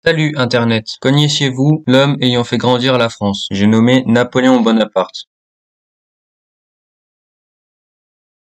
Salut Internet, connaissiez-vous l'homme ayant fait grandir la France? J'ai nommé Napoléon Bonaparte.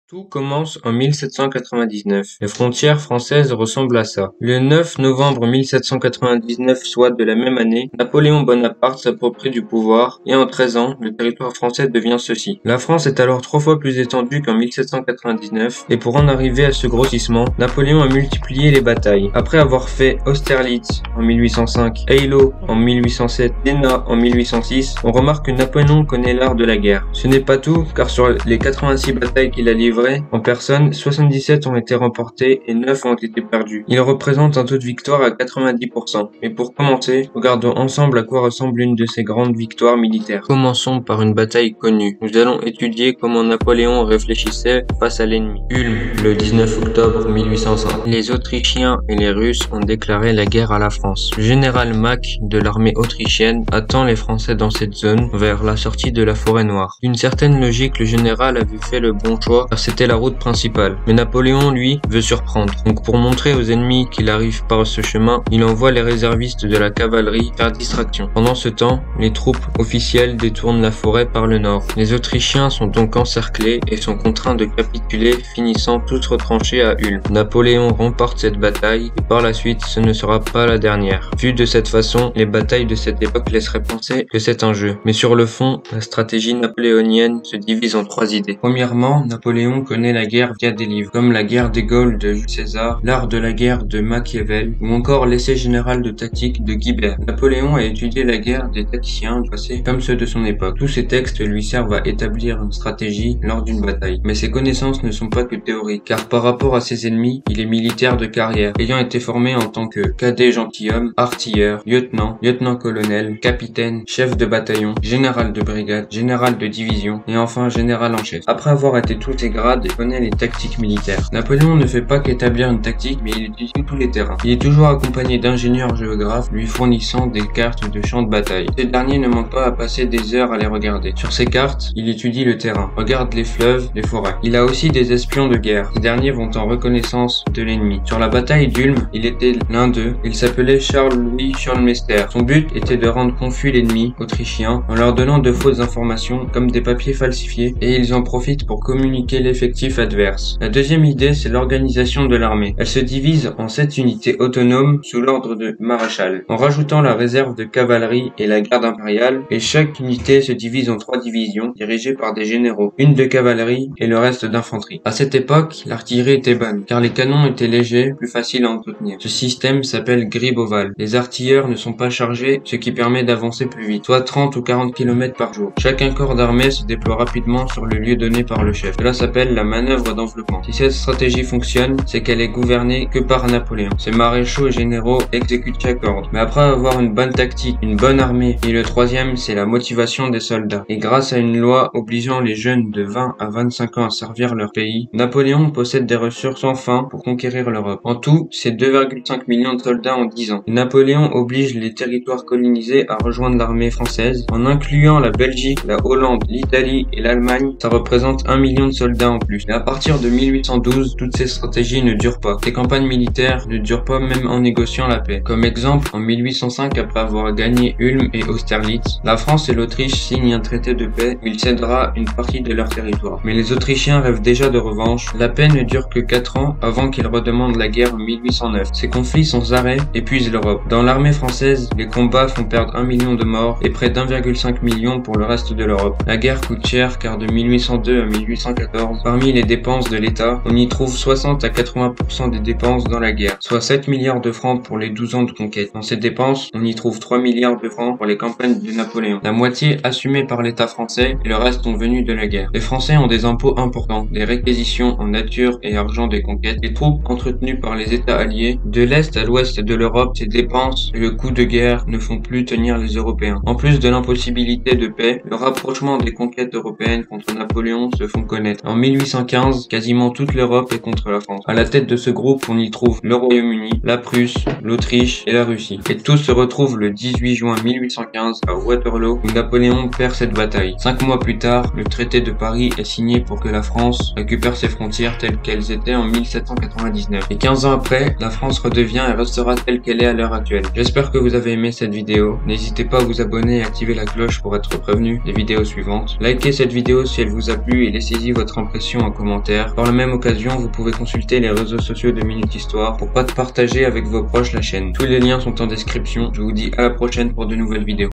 Tout commence en 1799. Les frontières françaises ressemblent à ça. Le 9 novembre 1799, soit de la même année, Napoléon Bonaparte s'approprie du pouvoir et en 13 ans, le territoire français devient ceci. La France est alors 3 fois plus étendue qu'en 1799 et pour en arriver à ce grossissement, Napoléon a multiplié les batailles. Après avoir fait Austerlitz en 1805, Eylau en 1807, Jena en 1806, on remarque que Napoléon connaît l'art de la guerre. Ce n'est pas tout, car sur les 86 batailles qu'il a livrées en personne, 77 ont été remportés et 9 ont été perdus. Il représente un taux de victoire à 90%. Mais pour commencer, regardons ensemble à quoi ressemble une de ces grandes victoires militaires. Commençons par une bataille connue. Nous allons étudier comment Napoléon réfléchissait face à l'ennemi. Ulm, le 19 octobre 1805. Les Autrichiens et les Russes ont déclaré la guerre à la France. Le général Mack de l'armée autrichienne attend les Français dans cette zone vers la sortie de la forêt noire. D'une certaine logique, le général avait fait le bon choix car c'était la route principale. Mais Napoléon, lui, veut surprendre. Donc pour montrer aux ennemis qu'il arrive par ce chemin, il envoie les réservistes de la cavalerie faire distraction. Pendant ce temps, les troupes officielles détournent la forêt par le nord. Les Autrichiens sont donc encerclés et sont contraints de capituler, finissant tous retranchés à Ulm. Napoléon remporte cette bataille et par la suite, ce ne sera pas la dernière. Vu de cette façon, les batailles de cette époque laisseraient penser que c'est un jeu. Mais sur le fond, la stratégie napoléonienne se divise en 3 idées. Premièrement, Napoléon connaît la guerre via des livres, comme La guerre des Gaules de Jules César, L'art de la guerre de Machiavel, ou encore L'essai général de tactique de Guibert. Napoléon a étudié la guerre des tacticiens du passé comme ceux de son époque. Tous ces textes lui servent à établir une stratégie lors d'une bataille. Mais ses connaissances ne sont pas que théoriques, car par rapport à ses ennemis, il est militaire de carrière, ayant été formé en tant que cadet gentilhomme, artilleur, lieutenant, lieutenant-colonel, capitaine, chef de bataillon, général de brigade, général de division, et enfin général en chef. Après avoir été tous ces grades, il connaît les tactiques militaires. Napoléon ne fait pas qu'établir une tactique, mais il étudie tous les terrains. Il est toujours accompagné d'ingénieurs géographes lui fournissant des cartes de champs de bataille. Ces derniers ne manquent pas à passer des heures à les regarder. Sur ces cartes, il étudie le terrain, regarde les fleuves, les forêts. Il a aussi des espions de guerre. Ces derniers vont en reconnaissance de l'ennemi. Sur la bataille d'Ulm, il était l'un d'eux. Il s'appelait Charles-Louis Schurmester. Son but était de rendre confus l'ennemi autrichien en leur donnant de fausses informations comme des papiers falsifiés et ils en profitent pour communiquer l'effectif adverse. La deuxième idée, c'est l'organisation de l'armée. Elle se divise en 7 unités autonomes sous l'ordre de maréchal, en rajoutant la réserve de cavalerie et la garde impériale, et chaque unité se divise en 3 divisions dirigées par des généraux, une de cavalerie et le reste d'infanterie. À cette époque, l'artillerie était bonne, car les canons étaient légers, plus faciles à entretenir. Ce système s'appelle grille ovale. Les artilleurs ne sont pas chargés, ce qui permet d'avancer plus vite, soit 30 ou 40 km par jour. Chacun corps d'armée se déploie rapidement sur le lieu donné par le chef. Cela s'appelle la manœuvre d'enveloppement. Si cette stratégie fonctionne, c'est qu'elle est gouvernée que par Napoléon. Ses maréchaux et généraux exécutent chaque ordre. Mais après avoir une bonne tactique, une bonne armée, et le troisième, c'est la motivation des soldats. Et grâce à une loi obligeant les jeunes de 20 à 25 ans à servir leur pays, Napoléon possède des ressources sans fin pour conquérir l'Europe. En tout, c'est 2,5 millions de soldats en 10 ans. Et Napoléon oblige les territoires colonisés à rejoindre l'armée française, en incluant la Belgique, la Hollande, l'Italie et l'Allemagne. Ça représente 1 million de soldats en plus. Et à partir de 1812, toutes ces stratégies ne durent pas. Les campagnes militaires ne durent pas même en négociant la paix. Comme exemple, en 1805, après avoir gagné Ulm et Austerlitz, la France et l'Autriche signent un traité de paix où il cédera une partie de leur territoire. Mais les Autrichiens rêvent déjà de revanche. La paix ne dure que 4 ans avant qu'ils redemandent la guerre en 1809. Ces conflits sans arrêt épuisent l'Europe. Dans l'armée française, les combats font perdre 1 million de morts et près d'1,5 million pour le reste de l'Europe. La guerre coûte cher car de 1802 à 1814, parmi les dépenses de l'État, on y trouve 60 à 80% des dépenses dans la guerre, soit 7 milliards de francs pour les 12 ans de conquête. Dans ces dépenses, on y trouve 3 milliards de francs pour les campagnes de Napoléon. La moitié assumée par l'État français et le reste sont venus de la guerre. Les Français ont des impôts importants, des réquisitions en nature et argent des conquêtes, les troupes entretenues par les États alliés. De l'Est à l'Ouest de l'Europe, ces dépenses et le coût de guerre ne font plus tenir les Européens. En plus de l'impossibilité de paix, le rapprochement des conquêtes européennes contre Napoléon se font connaître. En 1815, quasiment toute l'Europe est contre la France. À la tête de ce groupe, on y trouve le Royaume-Uni, la Prusse, l'Autriche et la Russie. Et tous se retrouvent le 18 juin 1815 à Waterloo, où Napoléon perd cette bataille. 5 mois plus tard, le traité de Paris est signé pour que la France récupère ses frontières telles qu'elles étaient en 1799. Et 15 ans après, la France redevient et restera telle qu'elle est à l'heure actuelle. J'espère que vous avez aimé cette vidéo. N'hésitez pas à vous abonner et activer la cloche pour être prévenu des vidéos suivantes. Likez cette vidéo si elle vous a plu et laissez-y votre impression en commentaire. Par la même occasion, vous pouvez consulter les réseaux sociaux de Minute Histoire pour partager avec vos proches la chaîne. Tous les liens sont en description. Je vous dis à la prochaine pour de nouvelles vidéos.